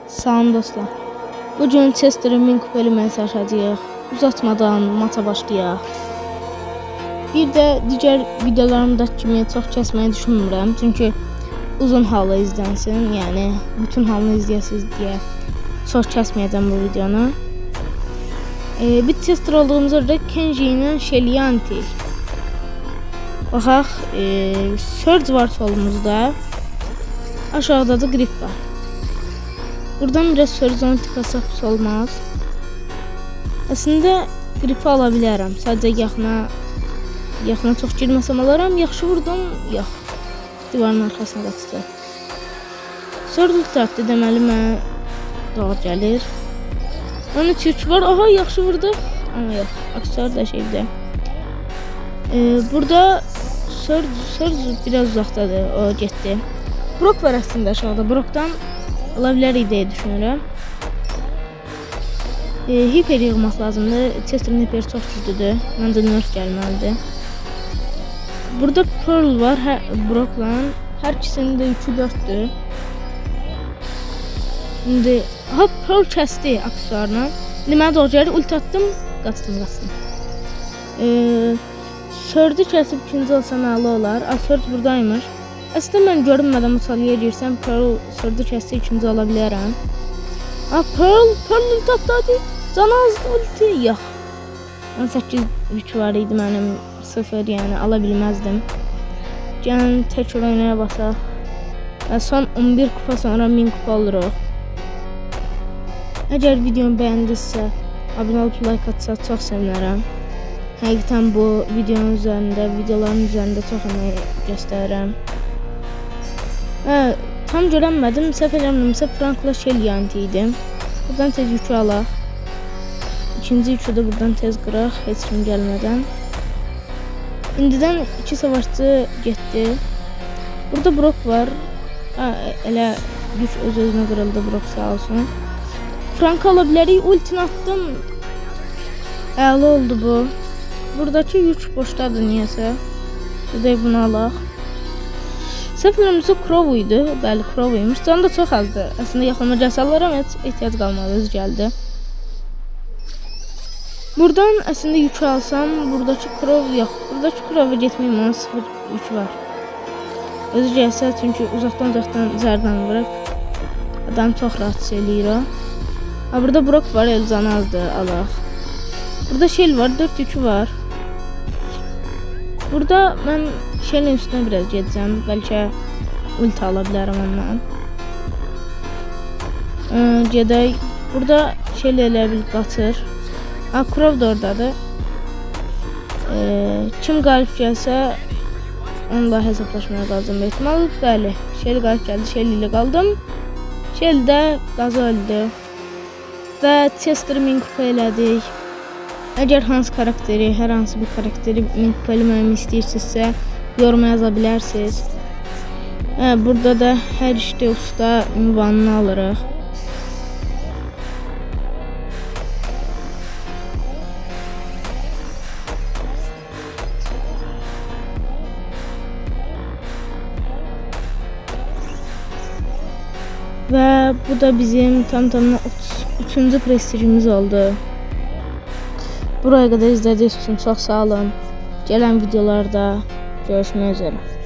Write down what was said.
Salam dostlar. Bugün Chester'ın 1000 kupeli mesaj açacağıq. Uzatmadan maça başlayaq. Bir də digər videolarımdakı kimi çox kəsməyi düşünmürəm. Çünki uzun halda izlənsin. Yəni bütün halını izləyəsiniz deyə çox kəsməyəcəm bu videonu. Bir Chester olduğumuz orada Kenji ilə Shelianti. Baxaq, Surge var solumuzda. Aşağıda da Grip var. Buradan biraz Surge'dan tıkasaq olmaz. Əslində Grip'i ala bilərəm. Sadəcə yaxına çox girməsəm alaram. Yaxşı vurdum, yox. Divarın arxasına qaçdı. Surge ulti atdı, deməli mənə doğru gəlir. 13-3 var. Aha, yaxşı vurduq. Amma yox, aksar da şeydə. Burada Surge biraz uzaqdadır, o getdi. Brock var əslində aşağıda. Brock'dan ala bilərik deyə düşünürəm. Hiper yığmaq lazımdır. Chester'ın hiper çox güclüdür. Məncə nerf gəlməlidir. Burada Pearl var Brock'la. Hər ikisinin də 3-4'dür. İndi Pearl kəsdi aksesuarını. İndi mənə doğru gəlir, ulti atdım, qaçdım. Surge'ı kəsib ikinci olsam əla olar. Surge buradaymış. Əslində mən görünmədən bu çalıya girsəm, Pearl Surge'ı kəsdi, ikinci ala bilərəm. Pearl ulti atdı, hadi. Can azdı ulti, yox. 18 yük var idi mənim, 0, yəni ala bilməzdim. Gəlin təkrar oynaya basaq. Son 11 kupa sonra 1000 kupa oluruq. Əgər videomu bəyəndinizsə, abunə olub like atsa çox sevinərəm. Həqiqətən bu videonun videoların üzərində çox əmək göstərirəm. Tam görənmədim, səhv eləmirəmsə Frankla Shelianti idi. Buradan tez yükü alaq. İkinci yükü də buradan tez qıraq, heç kim gəlmədən. İndidən 2 savaşçı getdi. Burada Brock var. Elə yük öz-özünə qırıldı, Brock sağ olsun. Frank ala bilərik, ultini atdım. Əla oldu bu. Buradakı yük boşdadır niyəsə. Gedək bunu alaq. Səhv eləmirəmsə Crow idi. Bəli, Crow imiş. Canı da çox azdır. Əslində yaxınma gəlsə alaram, heç ehtiyac qalmadı, öz gəldi. Buradan əslində yükü alsam, buradakı Crow yox. Buradakı Crow'a getməyim, onun 0 yükü var. Özü gəlsə, çünki uzaqdan zərdən vurub. Adam çox rahatsız eləyir o. Burada Brock var, el canı azdır, alaq. Burada Shell var, 4 yükü var. Burada mən Shell'in üstünə biraz gedəcəm. Bəlkə ulti ala bilərəm ondan. Gedək. Burada Shell elə bil qaçır. Crow da oradadır. Kim qalib gəlsə onunla hesablaşmaya qalacağım ehtimal. Bəli, Shell qalib gəldi. Shell ilə qaldım. Shell də qazı öldü. Və Chester 1000 kupa elədik. Əgər hər hansı bir karakteri 1000 kupa eləməyimi istəyirsinizsə yoruma yaza bilərsiniz. Burada da hər işdə usta ünvanını alırıq. Və bu da bizim tam-tamına 33-cü prestijimiz oldu. Buraya qədər izlədiyiniz üçün çox sağ olun. Gələn videolarda görüşmək üzrə.